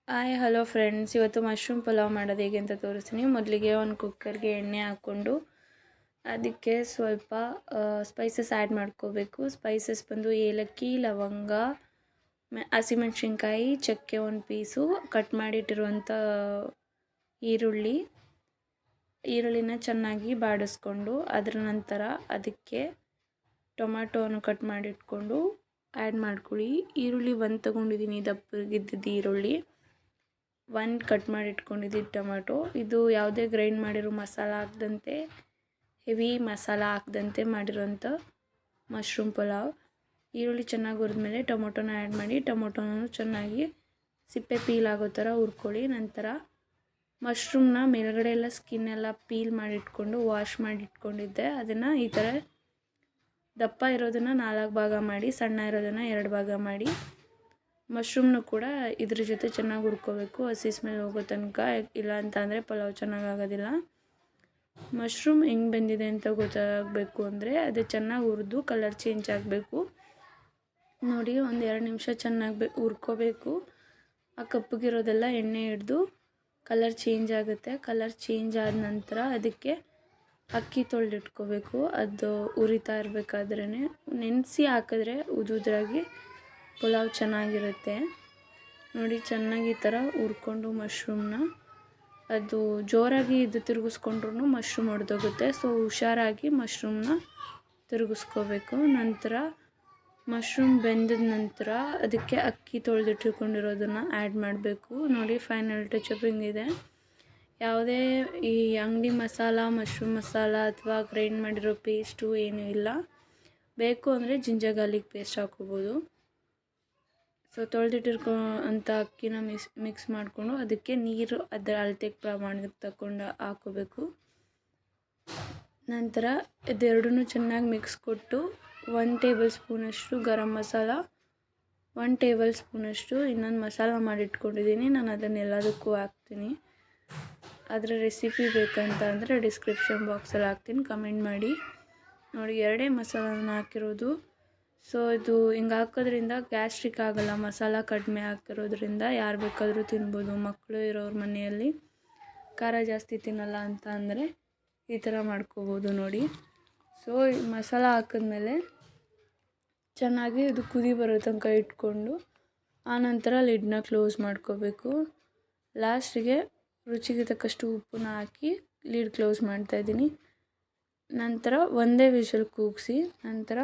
Hi hello friends, ಇವತ್ತು mushroom pulao ಮಾಡೋದು ಹೇಗೆ ಅಂತ ತೋರಿಸ್ತೀನಿ. ಮೊದಲಿಗೆ ಒಂದು ಕುಕ್ಕರ್ಗೆ ಎಣ್ಣೆ ಹಾಕ್ಕೊಂಡು ಅದಕ್ಕೆ ಸ್ವಲ್ಪ ಸ್ಪೈಸಸ್ ಆ್ಯಡ್ ಮಾಡ್ಕೋಬೇಕು. ಸ್ಪೈಸಸ್ ಬಂದು ಏಲಕ್ಕಿ, ಲವಂಗ, ಹಸಿಮೆಣ್ಸಿನ್ಕಾಯಿ, ಚಕ್ಕೆ ಒಂದು ಪೀಸು, ಕಟ್ ಮಾಡಿಟ್ಟಿರುವಂಥ ಈರುಳ್ಳಿನ ಚೆನ್ನಾಗಿ ಬಾಡಿಸ್ಕೊಂಡು ಅದರ ನಂತರ ಅದಕ್ಕೆ ಟೊಮ್ಯಾಟೋನ ಕಟ್ ಮಾಡಿಟ್ಕೊಂಡು ಆ್ಯಡ್ ಮಾಡ್ಕೊಳ್ಳಿ. ಈರುಳ್ಳಿ ಒಂದು ತೊಗೊಂಡಿದ್ದೀನಿ, ದಪ್ಪಗಿದ್ದಿದ್ದು ಈರುಳ್ಳಿ ಒಂದು ಕಟ್ ಮಾಡಿ ಇಟ್ಕೊಂಡಿದ್ದು ಟೊಮೆಟೊ. ಇದು ಯಾವುದೇ ಗ್ರೈಂಡ್ ಮಾಡಿರೋ ಮಸಾಲ ಹಾಕದಂತೆ, ಹೆವಿ ಮಸಾಲ ಹಾಕದಂತೆ ಮಾಡಿರೋಂಥ ಮಶ್ರೂಮ್ ಪಲಾವ್. ಈರುಳ್ಳಿ ಚೆನ್ನಾಗಿ ಹುರಿದ್ಮೇಲೆ ಟೊಮೊಟೊನ ಆ್ಯಡ್ ಮಾಡಿ ಟೊಮೊಟೊನ ಚೆನ್ನಾಗಿ ಸಿಪ್ಪೆ ಪೀಲ್ ಆಗೋ ಥರ ಹುರ್ಕೊಳ್ಳಿ. ನಂತರ ಮಶ್ರೂಮ್ನ ಮೇಲ್ಗಡೆ ಎಲ್ಲ ಸ್ಕಿನ್ ಎಲ್ಲ ಪೀಲ್ ಮಾಡಿಟ್ಕೊಂಡು ವಾಶ್ ಮಾಡಿ ಇಟ್ಕೊಂಡಿದ್ದೆ. ಅದನ್ನು ಈ ಥರ ದಪ್ಪ ಇರೋದನ್ನು 4 ಭಾಗ ಮಾಡಿ, ಸಣ್ಣ ಇರೋದನ್ನು 2 ಭಾಗ ಮಾಡಿ ಮಶ್ರೂಮ್ನು ಕೂಡ ಇದ್ರ ಜೊತೆ ಚೆನ್ನಾಗಿ ಹುರ್ಕೋಬೇಕು, ಹಸಿ ಸ್ಮೆಲ್ ಹೋಗೋ ತನಕ. ಇಲ್ಲ ಅಂತ ಅಂದರೆ ಪಲಾವ್ ಚೆನ್ನಾಗಾಗೋದಿಲ್ಲ. ಮಶ್ರೂಮ್ ಹೆಂಗೆ ಬೆಂದಿದೆ ಅಂತ ಗೊತ್ತಾಗಬೇಕು ಅಂದರೆ ಅದು ಚೆನ್ನಾಗಿ ಹುರಿದು ಕಲರ್ ಚೇಂಜ್ ಆಗಬೇಕು. ನೋಡಿ, ಒಂದು 2 ನಿಮಿಷ ಚೆನ್ನಾಗಿ ಹುರ್ಕೋಬೇಕು. ಆ ಕಪ್ಪಗಿರೋದೆಲ್ಲ ಎಣ್ಣೆ ಹಿಡ್ದು ಕಲರ್ ಚೇಂಜ್ ಆಗುತ್ತೆ. ಕಲರ್ ಚೇಂಜ್ ಆದ ನಂತರ ಅದಕ್ಕೆ ಅಕ್ಕಿ ತೊಳೆದಿಟ್ಕೋಬೇಕು. ಅದು ಉರಿತಾ ಇರಬೇಕಾದ್ರೇ ನೆನೆಸಿ ಹಾಕಿದ್ರೆ ಉದುದ್ರಾಗಿ ಪಲಾವ್ ಚೆನ್ನಾಗಿರುತ್ತೆ. ನೋಡಿ, ಚೆನ್ನಾಗಿ ಈ ಥರ ಹುರ್ಕೊಂಡು ಮಶ್ರೂಮ್ನ, ಅದು ಜೋರಾಗಿ ಇದು ತಿರುಗಿಸ್ಕೊಂಡ್ರೂ ಮಶ್ರೂಮ್ ಒಡೆದೋಗುತ್ತೆ. ಸೊ ಹುಷಾರಾಗಿ ಮಶ್ರೂಮ್ನ ತಿರುಗಿಸ್ಕೋಬೇಕು. ನಂತರ ಮಶ್ರೂಮ್ ಬೆಂದ ನಂತರ ಅದಕ್ಕೆ ಅಕ್ಕಿ ತೊಳೆದಿಟ್ಕೊಂಡಿರೋದನ್ನು ಆ್ಯಡ್ ಮಾಡಬೇಕು. ನೋಡಿ, ಫೈನಲ್ ಟಚಪ್ ಹಿಂಗಿದೆ. ಯಾವುದೇ ಈ ಅಂಗಡಿ ಮಸಾಲ, ಮಶ್ರೂಮ್ ಮಸಾಲ ಅಥವಾ ಗ್ರೈಂಡ್ ಮಾಡಿರೋ ಪೇಸ್ಟು ಏನೂ ಇಲ್ಲ. ಬೇಕು ಅಂದರೆ ಜಿಂಜರ್ ಗಾರ್ಲಿಕ್ ಪೇಸ್ಟ್ ಹಾಕೋಬೋದು. ಸೊ ತೊಳೆದಿಟ್ಟಿರ್ಕೊಂಥ ಅಕ್ಕಿನ ಮಿಕ್ಸ್ ಮಾಡಿಕೊಂಡು ಅದಕ್ಕೆ ನೀರು ಅದರ ಅಳತೆಗೆ ಪ್ರಮಾಣಕ್ಕೆ ತಗೊಂಡು ಹಾಕೋಬೇಕು. ನಂತರ ಇದೆರಡನ್ನೂ ಚೆನ್ನಾಗಿ ಮಿಕ್ಸ್ ಕೊಟ್ಟು 1 ಟೇಬಲ್ ಸ್ಪೂನಷ್ಟು ಗರಂ ಮಸಾಲ, 1 ಟೇಬಲ್ ಸ್ಪೂನಷ್ಟು ಇನ್ನೊಂದು ಮಸಾಲ ಮಾಡಿಟ್ಕೊಂಡಿದ್ದೀನಿ. ನಾನು ಅದನ್ನೆಲ್ಲದಕ್ಕೂ ಹಾಕ್ತೀನಿ. ಅದರ ರೆಸಿಪಿ ಬೇಕಂತ ಅಂದರೆ ಡಿಸ್ಕ್ರಿಪ್ಷನ್ ಬಾಕ್ಸಲ್ಲಿ ಹಾಕ್ತೀನಿ, ಕಮೆಂಟ್ ಮಾಡಿ. ನೋಡಿ, 2 ಮಸಾಲನ ಹಾಕಿರೋದು. ಸೊ ಇದು ಹಿಂಗೆ ಹಾಕೋದ್ರಿಂದ ಗ್ಯಾಸ್ಟ್ರಿಕ್ ಆಗೋಲ್ಲ. ಮಸಾಲ ಕಡಿಮೆ ಹಾಕಿರೋದ್ರಿಂದ ಯಾರು ಬೇಕಾದರೂ ತಿನ್ಬೋದು. ಮಕ್ಕಳು ಇರೋರ ಮನೆಯಲ್ಲಿ ಖಾರ ಜಾಸ್ತಿ ತಿನ್ನಲ್ಲ ಅಂತ ಅಂದರೆ ಈ ಥರ ಮಾಡ್ಕೋಬೋದು. ನೋಡಿ, ಸೊ ಮಸಾಲ ಹಾಕಿದ್ಮೇಲೆ ಚೆನ್ನಾಗಿ ಇದು ಕುದಿ ಬರೋ ತನಕ ಇಟ್ಕೊಂಡು ಆನಂತರ ಲಿಡ್ನ ಕ್ಲೋಸ್ ಮಾಡ್ಕೋಬೇಕು. ಲಾಸ್ಟಿಗೆ ರುಚಿಗೆ ತಕ್ಕಷ್ಟು ಉಪ್ಪನ್ನ ಹಾಕಿ ಲಿಡ್ ಕ್ಲೋಸ್ ಮಾಡ್ತಾಯಿದ್ದೀನಿ. ನಂತರ ಒಂದೇ ವಿಷಲ್ ಕೂಗಿಸಿ ನಂತರ